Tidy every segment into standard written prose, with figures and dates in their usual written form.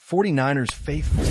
49ers faithful.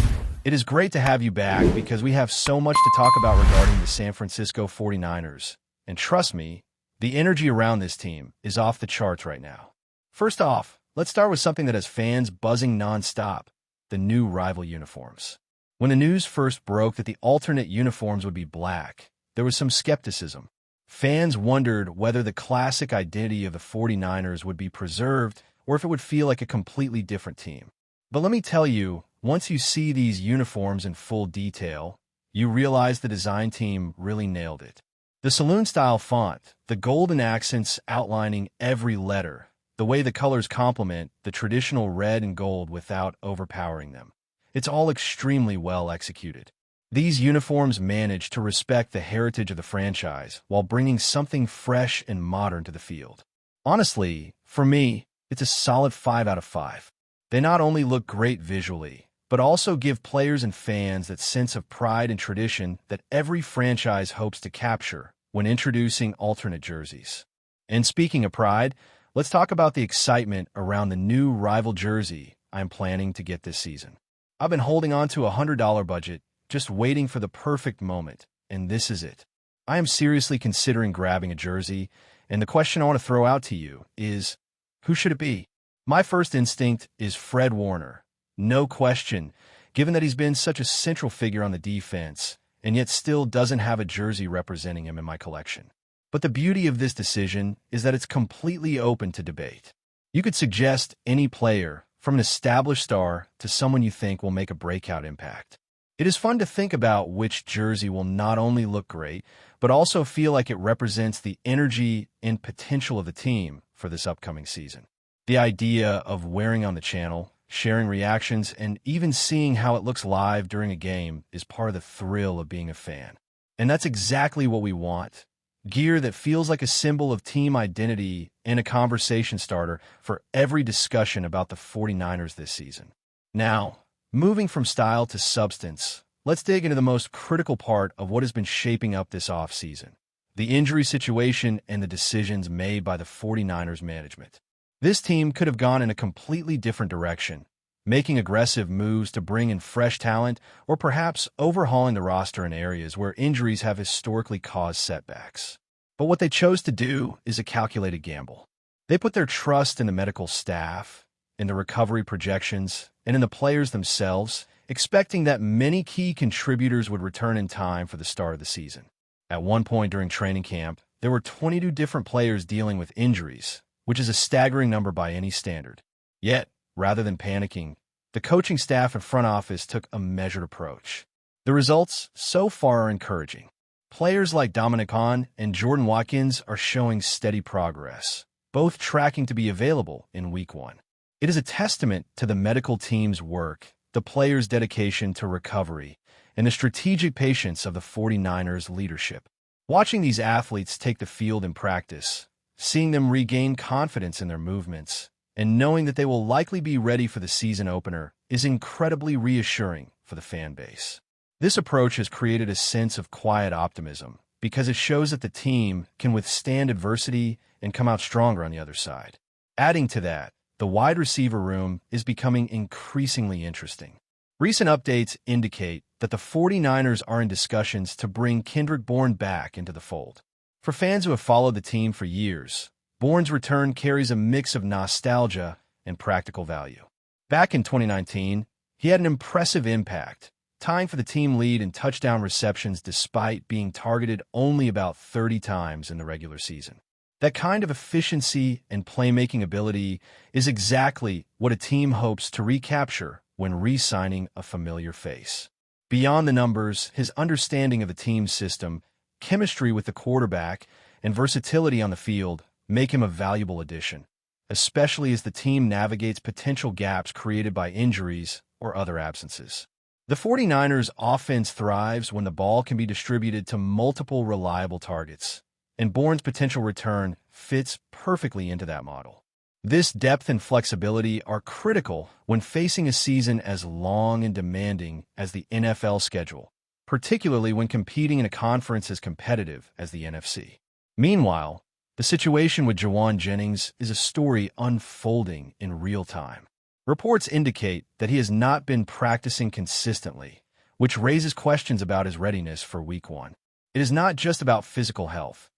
It is great to have you back because we have so much to talk about regarding the San Francisco 49ers. And trust me, the energy around this team is off the charts right now. First off, let's start with something that has fans buzzing nonstop: the new rival uniforms. When the news first broke that the alternate uniforms would be black, there was some skepticism. Fans wondered whether the classic identity of the 49ers would be preserved or if it would feel like a completely different team. But let me tell you, once you see these uniforms in full detail, you realize the design team really nailed it. The saloon-style font, the golden accents outlining every letter, the way the colors complement the traditional red and gold without overpowering them. It's all extremely well executed. These uniforms manage to respect the heritage of the franchise while bringing something fresh and modern to the field. Honestly, for me, it's a solid 5 out of 5. They not only look great visually, but also give players and fans that sense of pride and tradition that every franchise hopes to capture when introducing alternate jerseys. And speaking of pride, let's talk about the excitement around the new rival jersey I'm planning to get this season. I've been holding on to a $100 budget, just waiting for the perfect moment, and this is it. I am seriously considering grabbing a jersey, and the question I want to throw out to you is, who should it be? My first instinct is Fred Warner. No question, given that he's been such a central figure on the defense, and yet still doesn't have a jersey representing him in my collection. But the beauty of this decision is that it's completely open to debate. You could suggest any player, from an established star to someone you think will make a breakout impact. It is fun to think about which jersey will not only look great, but also feel like it represents the energy and potential of the team for this upcoming season. The idea of wearing on the channel, sharing reactions, and even seeing how it looks live during a game is part of the thrill of being a fan. And that's exactly what we want. Gear that feels like a symbol of team identity and a conversation starter for every discussion about the 49ers this season. Now, moving from style to substance, let's dig into the most critical part of what has been shaping up this offseason: the injury situation and the decisions made by the 49ers management. This team could have gone in a completely different direction, making aggressive moves to bring in fresh talent or perhaps overhauling the roster in areas where injuries have historically caused setbacks. But what they chose to do is a calculated gamble. They put their trust in the medical staff, in the recovery projections, and in the players themselves, expecting that many key contributors would return in time for the start of the season. At one point during training camp, there were 22 different players dealing with injuries, which is a staggering number by any standard. Yet, rather than panicking, the coaching staff and front office took a measured approach. The results so far are encouraging. Players like Dominic Hahn and Jordan Watkins are showing steady progress, both tracking to be available in Week 1. It is a testament to the medical team's work, the players' dedication to recovery, and the strategic patience of the 49ers leadership. Watching these athletes take the field in practice, seeing them regain confidence in their movements, and knowing that they will likely be ready for the season opener is incredibly reassuring for the fan base. This approach has created a sense of quiet optimism because it shows that the team can withstand adversity and come out stronger on the other side. Adding to that, the wide receiver room is becoming increasingly interesting. Recent updates indicate that the 49ers are in discussions to bring Kendrick Bourne back into the fold. For fans who have followed the team for years, Bourne's return carries a mix of nostalgia and practical value. Back in 2019, he had an impressive impact, tying for the team lead in touchdown receptions despite being targeted only about 30 times in the regular season. That kind of efficiency and playmaking ability is exactly what a team hopes to recapture when re-signing a familiar face. Beyond the numbers, his understanding of the team's system, chemistry with the quarterback, and versatility on the field make him a valuable addition, especially as the team navigates potential gaps created by injuries or other absences. The 49ers' offense thrives when the ball can be distributed to multiple reliable targets, and Bourne's potential return fits perfectly into that model. This depth and flexibility are critical when facing a season as long and demanding as the NFL schedule, particularly when competing in a conference as competitive as the NFC. Meanwhile, the situation with Jawan Jennings is a story unfolding in real time. Reports indicate that he has not been practicing consistently, which raises questions about his readiness for Week 1. It is not just about physical health.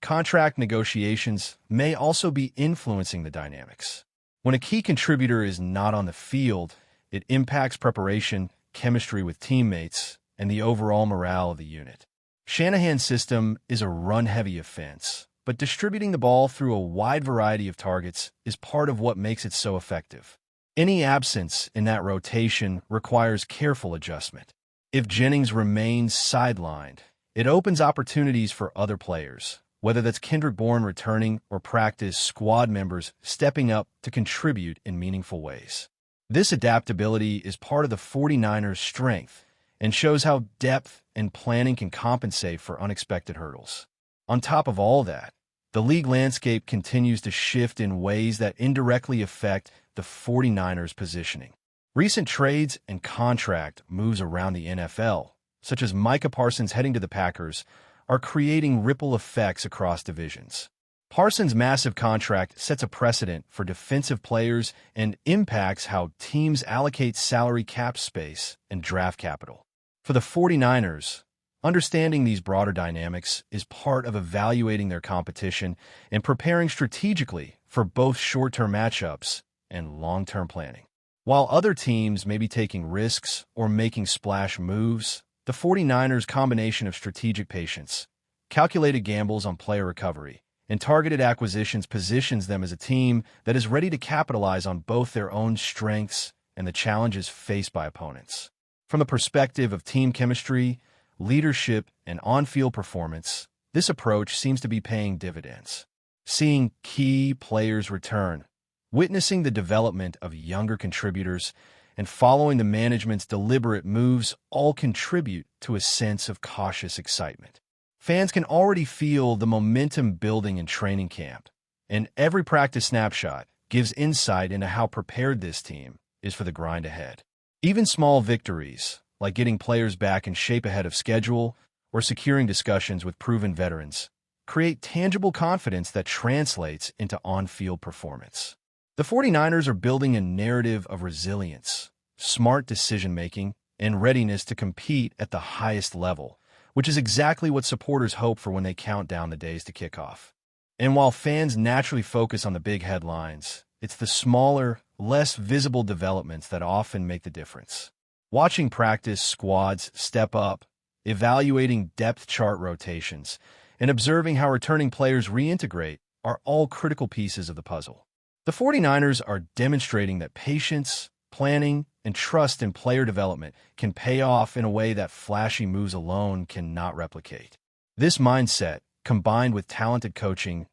Contract negotiations may also be influencing the dynamics. When a key contributor is not on the field, it impacts preparation, chemistry with teammates, and the overall morale of the unit. Shanahan's system is a run-heavy offense, but distributing the ball through a wide variety of targets is part of what makes it so effective. Any absence in that rotation requires careful adjustment. If Jennings remains sidelined, it opens opportunities for other players, whether that's Kendrick Bourne returning or practice squad members stepping up to contribute in meaningful ways. This adaptability is part of the 49ers' strength and shows how depth and planning can compensate for unexpected hurdles. On top of all that, the league landscape continues to shift in ways that indirectly affect the 49ers' positioning. Recent trades and contract moves around the NFL, such as Micah Parsons heading to the Packers, are creating ripple effects across divisions. Parsons' massive contract sets a precedent for defensive players and impacts how teams allocate salary cap space and draft capital. For the 49ers, understanding these broader dynamics is part of evaluating their competition and preparing strategically for both short-term matchups and long-term planning. While other teams may be taking risks or making splash moves, the 49ers' combination of strategic patience, calculated gambles on player recovery, and targeted acquisitions positions them as a team that is ready to capitalize on both their own strengths and the challenges faced by opponents. From the perspective of team chemistry, leadership, and on-field performance, this approach seems to be paying dividends. Seeing key players return, witnessing the development of younger contributors, and following the management's deliberate moves all contribute to a sense of cautious excitement. Fans can already feel the momentum building in training camp, and every practice snapshot gives insight into how prepared this team is for the grind ahead. Even small victories, like getting players back in shape ahead of schedule or securing discussions with proven veterans, create tangible confidence that translates into on-field performance. The 49ers are building a narrative of resilience, smart decision-making, and readiness to compete at the highest level, which is exactly what supporters hope for when they count down the days to kickoff. And while fans naturally focus on the big headlines, it's the smaller, less visible developments that often make the difference. Watching practice squads step up, evaluating depth chart rotations, and observing how returning players reintegrate are all critical pieces of the puzzle. The 49ers are demonstrating that patience, planning, and trust in player development can pay off in a way that flashy moves alone cannot replicate. This mindset, combined with talented coaching,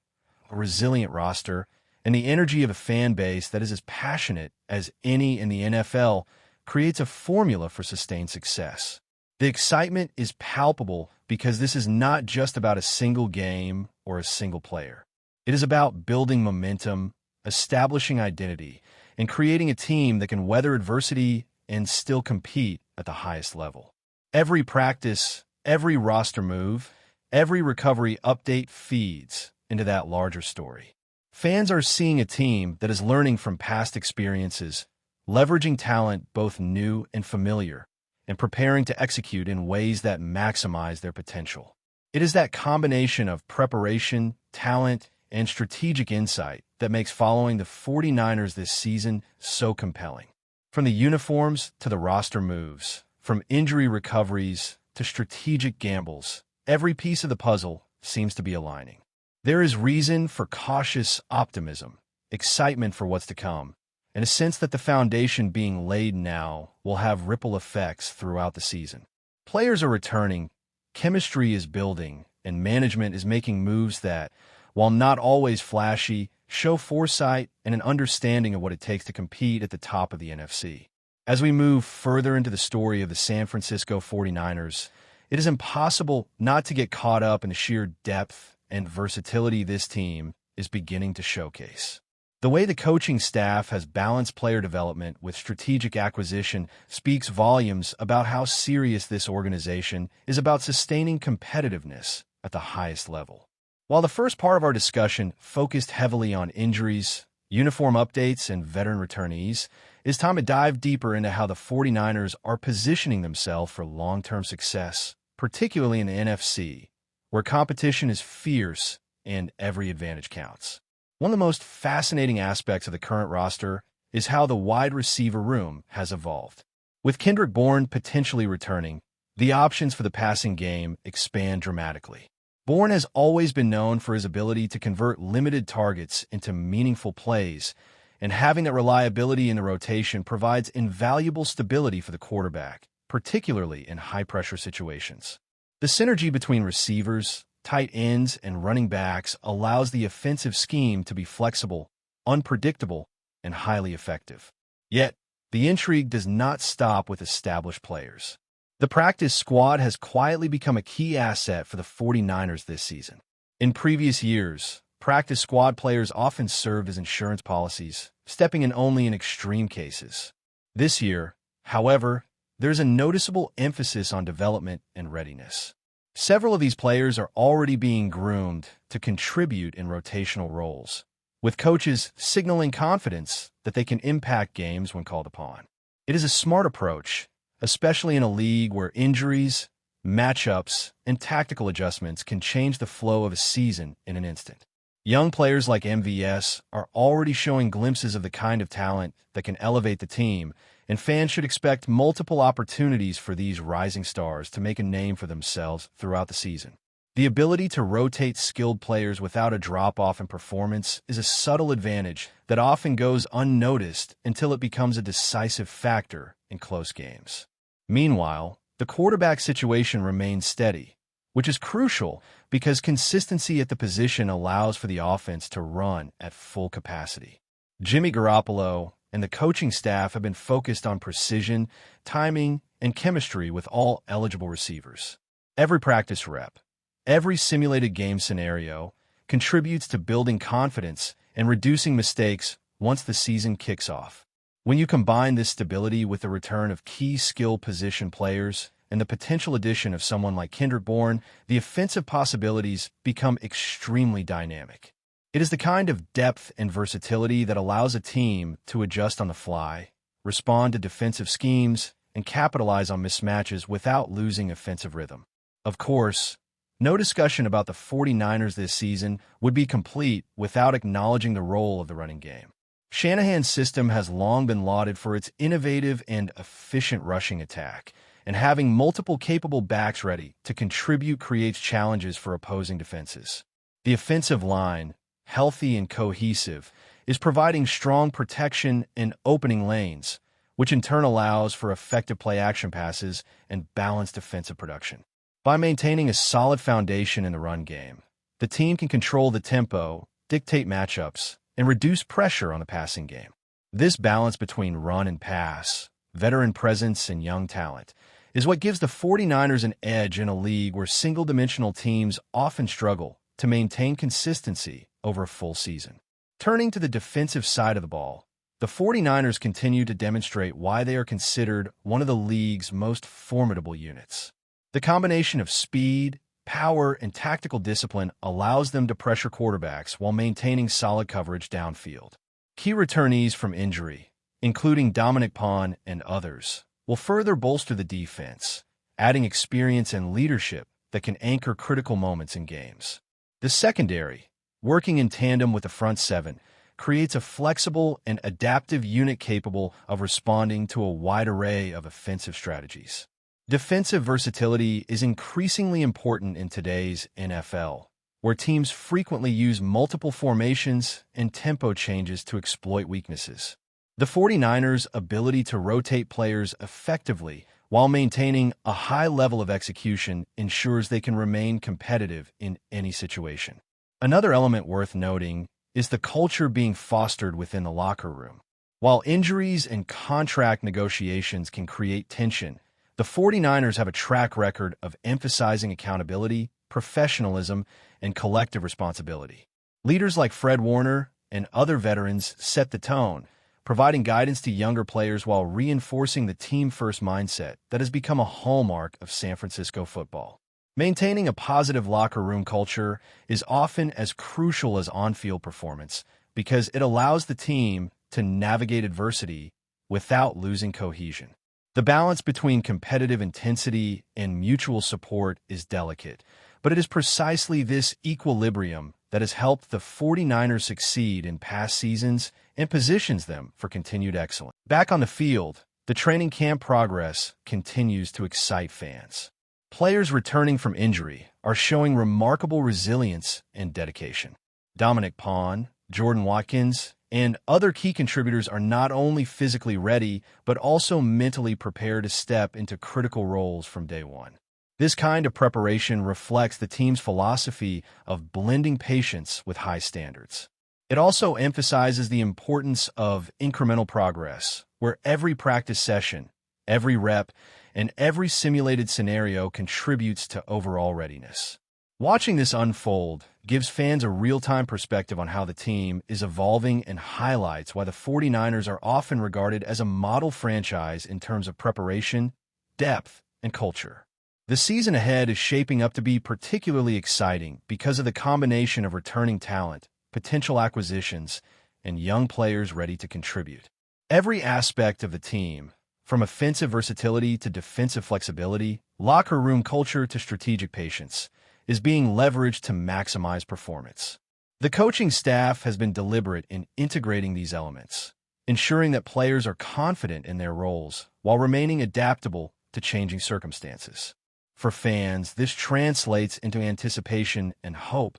a resilient roster, and the energy of a fan base that is as passionate as any in the NFL, creates a formula for sustained success. The excitement is palpable because this is not just about a single game or a single player. It is about building momentum, establishing identity, and creating a team that can weather adversity and still compete at the highest level. Every practice, every roster move, every recovery update feeds into that larger story. Fans are seeing a team that is learning from past experiences, leveraging talent both new and familiar, and preparing to execute in ways that maximize their potential. It is that combination of preparation, talent, and strategic insight that makes following the 49ers this season so compelling. From the uniforms to the roster moves, from injury recoveries to strategic gambles, every piece of the puzzle seems to be aligning. There is reason for cautious optimism, excitement for what's to come, and a sense that the foundation being laid now will have ripple effects throughout the season. Players are returning, chemistry is building, and management is making moves that, while not always flashy, show foresight and an understanding of what it takes to compete at the top of the NFC. As we move further into the story of the San Francisco 49ers, it is impossible not to get caught up in the sheer depth and versatility this team is beginning to showcase. The way the coaching staff has balanced player development with strategic acquisition speaks volumes about how serious this organization is about sustaining competitiveness at the highest level. While the first part of our discussion focused heavily on injuries, uniform updates, and veteran returnees, it's time to dive deeper into how the 49ers are positioning themselves for long-term success, particularly in the NFC, where competition is fierce and every advantage counts. One of the most fascinating aspects of the current roster is how the wide receiver room has evolved. With Kendrick Bourne potentially returning, the options for the passing game expand dramatically. Bourne has always been known for his ability to convert limited targets into meaningful plays, and having that reliability in the rotation provides invaluable stability for the quarterback, particularly in high-pressure situations. The synergy between receivers, tight ends, and running backs allows the offensive scheme to be flexible, unpredictable, and highly effective. Yet, the intrigue does not stop with established players. The practice squad has quietly become a key asset for the 49ers this season. In previous years, practice squad players often served as insurance policies, stepping in only in extreme cases. This year, however, there's a noticeable emphasis on development and readiness. Several of these players are already being groomed to contribute in rotational roles, with coaches signaling confidence that they can impact games when called upon. It is a smart approach, especially in a league where injuries, matchups, and tactical adjustments can change the flow of a season in an instant. Young players like MVS are already showing glimpses of the kind of talent that can elevate the team, and fans should expect multiple opportunities for these rising stars to make a name for themselves throughout the season. The ability to rotate skilled players without a drop-off in performance is a subtle advantage that often goes unnoticed until it becomes a decisive factor in close games. Meanwhile, the quarterback situation remains steady, which is crucial because consistency at the position allows for the offense to run at full capacity. Jimmy Garoppolo and the coaching staff have been focused on precision, timing, and chemistry with all eligible receivers. Every practice rep, every simulated game scenario contributes to building confidence and reducing mistakes once the season kicks off. When you combine this stability with the return of key skill position players and the potential addition of someone like Kendrick Bourne, the offensive possibilities become extremely dynamic. It is the kind of depth and versatility that allows a team to adjust on the fly, respond to defensive schemes, and capitalize on mismatches without losing offensive rhythm. Of course, no discussion about the 49ers this season would be complete without acknowledging the role of the running game. Shanahan's system has long been lauded for its innovative and efficient rushing attack, and having multiple capable backs ready to contribute creates challenges for opposing defenses. The offensive line, healthy and cohesive, is providing strong protection and opening lanes, which in turn allows for effective play-action passes and balanced defensive production. By maintaining a solid foundation in the run game, the team can control the tempo, dictate matchups, and reduce pressure on the passing game. This balance between run and pass, veteran presence and young talent, is what gives the 49ers an edge in a league where single-dimensional teams often struggle to maintain consistency over a full season. Turning to the defensive side of the ball, the 49ers continue to demonstrate why they are considered one of the league's most formidable units. The combination of speed, power, and tactical discipline allows them to pressure quarterbacks while maintaining solid coverage downfield. Key returnees from injury, including Dominic Pond and others, will further bolster the defense, adding experience and leadership that can anchor critical moments in games. The secondary, working in tandem with the front seven, creates a flexible and adaptive unit capable of responding to a wide array of offensive strategies. Defensive versatility is increasingly important in today's NFL, where teams frequently use multiple formations and tempo changes to exploit weaknesses. The 49ers' ability to rotate players effectively while maintaining a high level of execution ensures they can remain competitive in any situation. Another element worth noting is the culture being fostered within the locker room. While injuries and contract negotiations can create tension, the 49ers have a track record of emphasizing accountability, professionalism, and collective responsibility. Leaders like Fred Warner and other veterans set the tone, providing guidance to younger players while reinforcing the team-first mindset that has become a hallmark of San Francisco football. Maintaining a positive locker room culture is often as crucial as on-field performance because it allows the team to navigate adversity without losing cohesion. The balance between competitive intensity and mutual support is delicate, but it is precisely this equilibrium that has helped the 49ers succeed in past seasons and positions them for continued excellence. Back on the field, the training camp progress continues to excite fans. Players returning from injury are showing remarkable resilience and dedication. Dominic Pawn, Jordan Watkins, and other key contributors are not only physically ready, but also mentally prepared to step into critical roles from day one. This kind of preparation reflects the team's philosophy of blending patience with high standards. It also emphasizes the importance of incremental progress, where every practice session, every rep, and every simulated scenario contributes to overall readiness. Watching this unfold gives fans a real-time perspective on how the team is evolving and highlights why the 49ers are often regarded as a model franchise in terms of preparation, depth, and culture. The season ahead is shaping up to be particularly exciting because of the combination of returning talent, potential acquisitions, and young players ready to contribute. Every aspect of the team, from offensive versatility to defensive flexibility, locker room culture to strategic patience, is being leveraged to maximize performance. The coaching staff has been deliberate in integrating these elements, ensuring that players are confident in their roles while remaining adaptable to changing circumstances. For fans, this translates into anticipation and hope,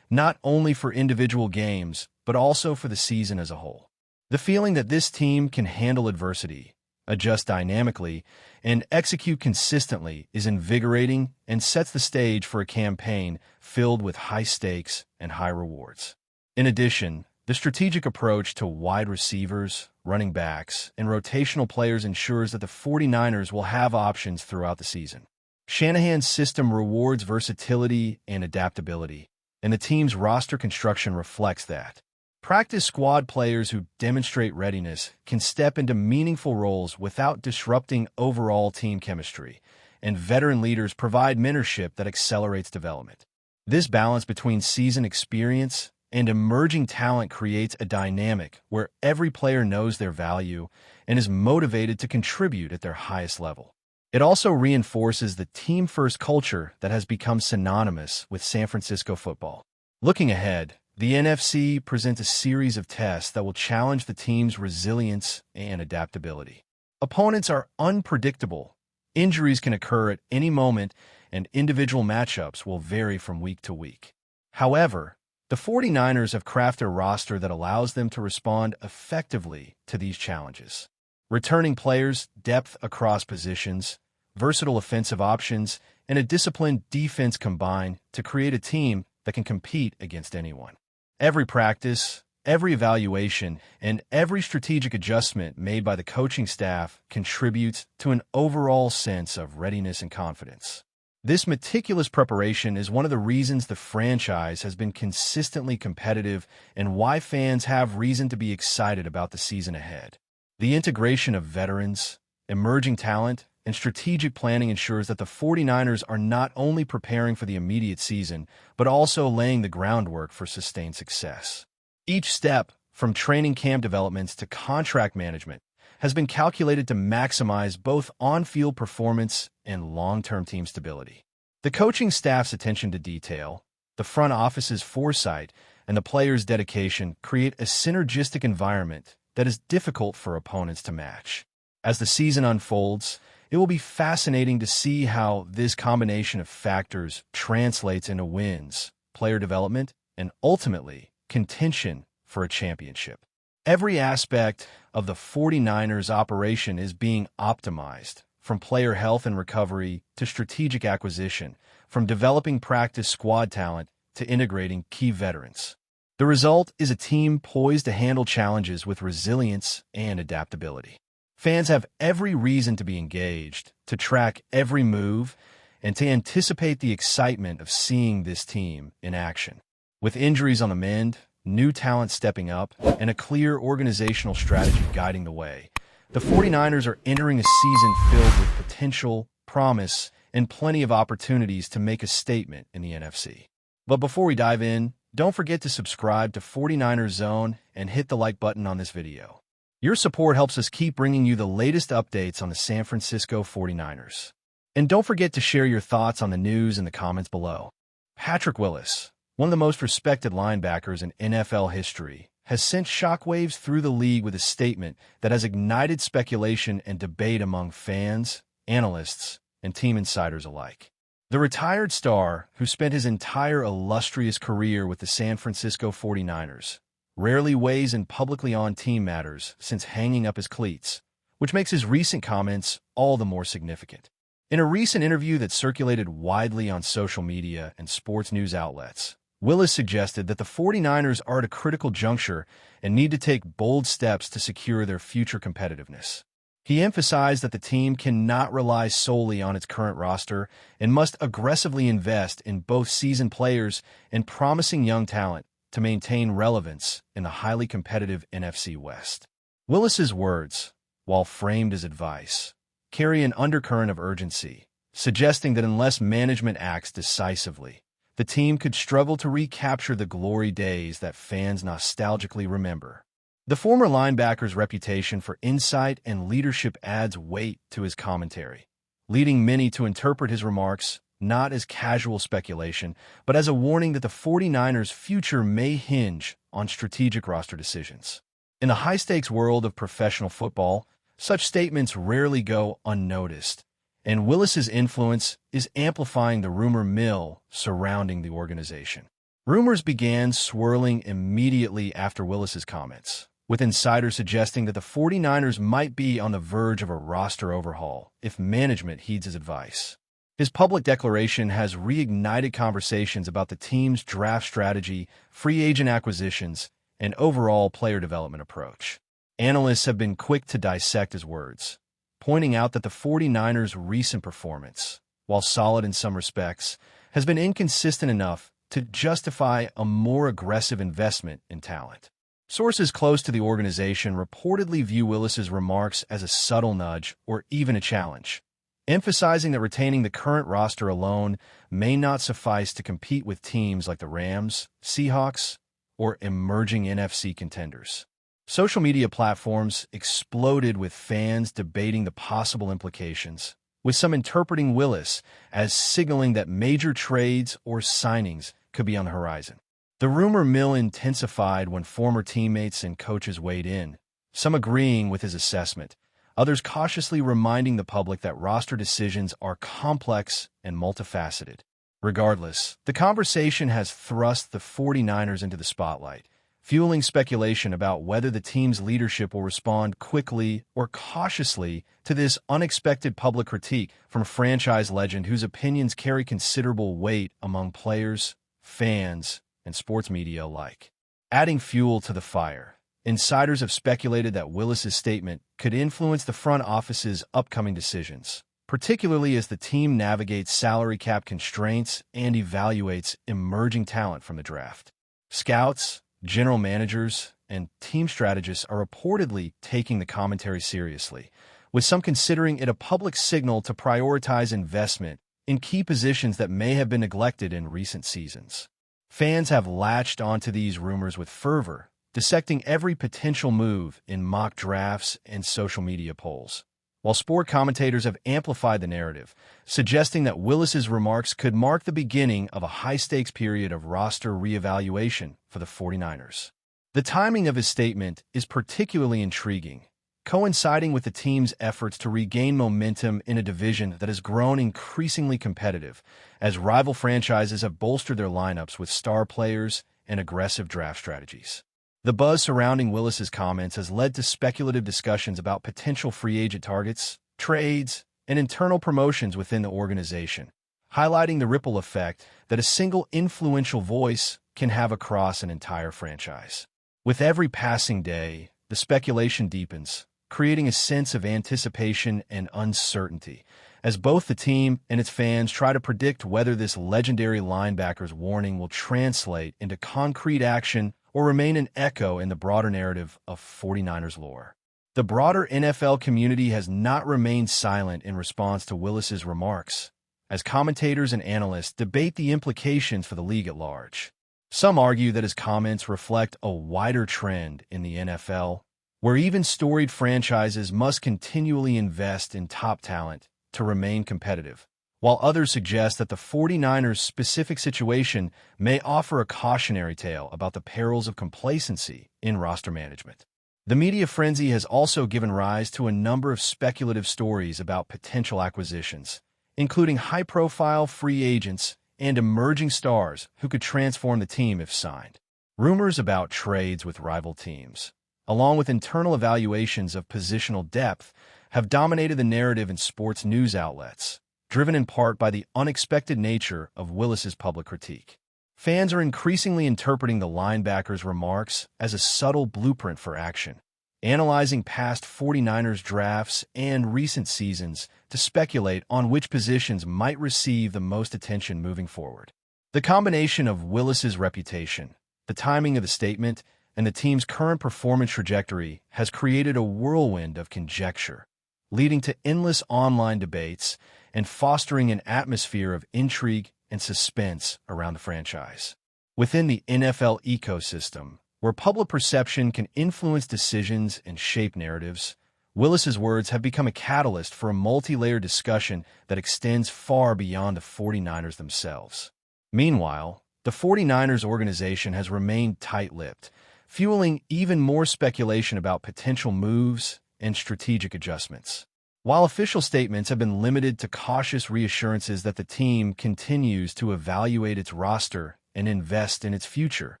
not only for individual games, but also for the season as a whole. The feeling that this team can handle adversity, adjust dynamically, and execute consistently is invigorating and sets the stage for a campaign filled with high stakes and high rewards. In addition, the strategic approach to wide receivers, running backs, and rotational players ensures that the 49ers will have options throughout the season. Shanahan's system rewards versatility and adaptability, and the team's roster construction reflects that. Practice squad players who demonstrate readiness can step into meaningful roles without disrupting overall team chemistry, and veteran leaders provide mentorship that accelerates development. This balance between seasoned experience and emerging talent creates a dynamic where every player knows their value and is motivated to contribute at their highest level. It also reinforces the team-first culture that has become synonymous with San Francisco football. Looking ahead, the NFC presents a series of tests that will challenge the team's resilience and adaptability. Opponents are unpredictable. Injuries can occur at any moment, and individual matchups will vary from week to week. However, the 49ers have crafted a roster that allows them to respond effectively to these challenges. Returning players, depth across positions, versatile offensive options, and a disciplined defense combine to create a team that can compete against anyone. Every practice, every evaluation, and every strategic adjustment made by the coaching staff contributes to an overall sense of readiness and confidence. This meticulous preparation is one of the reasons the franchise has been consistently competitive and why fans have reason to be excited about the season ahead. The integration of veterans, emerging talent, and strategic planning ensures that the 49ers are not only preparing for the immediate season, but also laying the groundwork for sustained success. Each step, from training camp developments to contract management, has been calculated to maximize both on-field performance and long-term team stability. The coaching staff's attention to detail, the front office's foresight, and the players' dedication create a synergistic environment that is difficult for opponents to match. As the season unfolds, it will be fascinating to see how this combination of factors translates into wins, player development, and ultimately, contention for a championship. Every aspect of the 49ers operation is being optimized, from player health and recovery to strategic acquisition, from developing practice squad talent to integrating key veterans. The result is a team poised to handle challenges with resilience and adaptability. Fans have every reason to be engaged, to track every move, and to anticipate the excitement of seeing this team in action. With injuries on the mend, new talent stepping up, and a clear organizational strategy guiding the way, the 49ers are entering a season filled with potential, promise, and plenty of opportunities to make a statement in the NFC. But before we dive in, don't forget to subscribe to 49ers Zone and hit the like button on this video. Your support helps us keep bringing you the latest updates on the San Francisco 49ers. And don't forget to share your thoughts on the news in the comments below. Patrick Willis, one of the most respected linebackers in NFL history, has sent shockwaves through the league with a statement that has ignited speculation and debate among fans, analysts, and team insiders alike. The retired star, who spent his entire illustrious career with the San Francisco 49ers, rarely weighs in publicly on team matters since hanging up his cleats, which makes his recent comments all the more significant. In a recent interview that circulated widely on social media and sports news outlets, Willis suggested that the 49ers are at a critical juncture and need to take bold steps to secure their future competitiveness. He emphasized that the team cannot rely solely on its current roster and must aggressively invest in both seasoned players and promising young talent to maintain relevance in the highly competitive NFC West. Willis's words, while framed as advice, carry an undercurrent of urgency, suggesting that unless management acts decisively, the team could struggle to recapture the glory days that fans nostalgically remember. The former linebacker's reputation for insight and leadership adds weight to his commentary, leading many to interpret his remarks not as casual speculation, but as a warning that the 49ers' future may hinge on strategic roster decisions. In the high-stakes world of professional football, such statements rarely go unnoticed, and Willis's influence is amplifying the rumor mill surrounding the organization. Rumors began swirling immediately after Willis's comments, with insiders suggesting that the 49ers might be on the verge of a roster overhaul if management heeds his advice. His public declaration has reignited conversations about the team's draft strategy, free agent acquisitions, and overall player development approach. Analysts have been quick to dissect his words, pointing out that the 49ers' recent performance, while solid in some respects, has been inconsistent enough to justify a more aggressive investment in talent. Sources close to the organization reportedly view Willis's remarks as a subtle nudge or even a challenge, emphasizing that retaining the current roster alone may not suffice to compete with teams like the Rams, Seahawks, or emerging NFC contenders. Social media platforms exploded with fans debating the possible implications, with some interpreting Willis as signaling that major trades or signings could be on the horizon. The rumor mill intensified when former teammates and coaches weighed in, some agreeing with his assessment, others cautiously reminding the public that roster decisions are complex and multifaceted. Regardless, the conversation has thrust the 49ers into the spotlight, fueling speculation about whether the team's leadership will respond quickly or cautiously to this unexpected public critique from a franchise legend whose opinions carry considerable weight among players, fans, and sports media alike. Adding fuel to the fire, insiders have speculated that Willis's statement could influence the front office's upcoming decisions, particularly as the team navigates salary cap constraints and evaluates emerging talent from the draft. Scouts, general managers, and team strategists are reportedly taking the commentary seriously, with some considering it a public signal to prioritize investment in key positions that may have been neglected in recent seasons. Fans have latched onto these rumors with fervor, dissecting every potential move in mock drafts and social media polls, while sport commentators have amplified the narrative, suggesting that Willis's remarks could mark the beginning of a high-stakes period of roster reevaluation for the 49ers. The timing of his statement is particularly intriguing, coinciding with the team's efforts to regain momentum in a division that has grown increasingly competitive as rival franchises have bolstered their lineups with star players and aggressive draft strategies. The buzz surrounding Willis's comments has led to speculative discussions about potential free agent targets, trades, and internal promotions within the organization, highlighting the ripple effect that a single influential voice can have across an entire franchise. With every passing day, the speculation deepens, creating a sense of anticipation and uncertainty, as both the team and its fans try to predict whether this legendary linebacker's warning will translate into concrete action or remain an echo in the broader narrative of 49ers lore. The broader NFL community has not remained silent in response to Willis's remarks, as commentators and analysts debate the implications for the league at large. Some argue that his comments reflect a wider trend in the NFL, where even storied franchises must continually invest in top talent to remain competitive, while others suggest that the 49ers' specific situation may offer a cautionary tale about the perils of complacency in roster management. The media frenzy has also given rise to a number of speculative stories about potential acquisitions, including high-profile free agents and emerging stars who could transform the team if signed. Rumors about trades with rival teams, along with internal evaluations of positional depth, have dominated the narrative in sports news outlets, driven in part by the unexpected nature of Willis's public critique. Fans are increasingly interpreting the linebacker's remarks as a subtle blueprint for action, analyzing past 49ers drafts and recent seasons to speculate on which positions might receive the most attention moving forward. The combination of Willis's reputation, the timing of the statement, and the team's current performance trajectory has created a whirlwind of conjecture, leading to endless online debates and fostering an atmosphere of intrigue and suspense around the franchise. Within the NFL ecosystem, where public perception can influence decisions and shape narratives, Willis's words have become a catalyst for a multi-layered discussion that extends far beyond the 49ers themselves. Meanwhile, the 49ers organization has remained tight-lipped, fueling even more speculation about potential moves and strategic adjustments. While official statements have been limited to cautious reassurances that the team continues to evaluate its roster and invest in its future,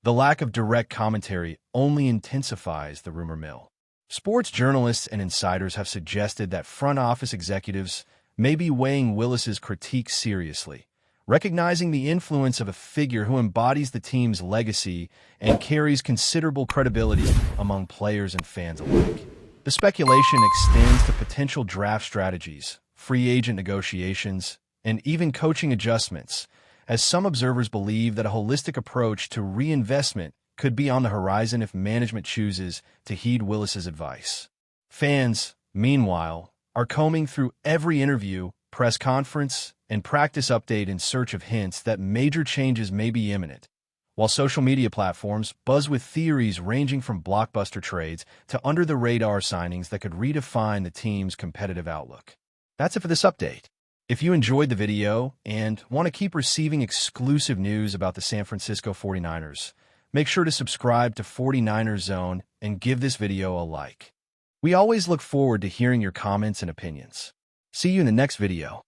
the lack of direct commentary only intensifies the rumor mill. Sports journalists and insiders have suggested that front office executives may be weighing Willis's critique seriously, recognizing the influence of a figure who embodies the team's legacy and carries considerable credibility among players and fans alike. The speculation extends to potential draft strategies, free agent negotiations, and even coaching adjustments, as some observers believe that a holistic approach to reinvestment could be on the horizon if management chooses to heed Willis's advice. Fans, meanwhile, are combing through every interview, press conference, and practice update in search of hints that major changes may be imminent, while social media platforms buzz with theories ranging from blockbuster trades to under-the-radar signings that could redefine the team's competitive outlook. That's it for this update. If you enjoyed the video and want to keep receiving exclusive news about the San Francisco 49ers, make sure to subscribe to 49ers Zone and give this video a like. We always look forward to hearing your comments and opinions. See you in the next video.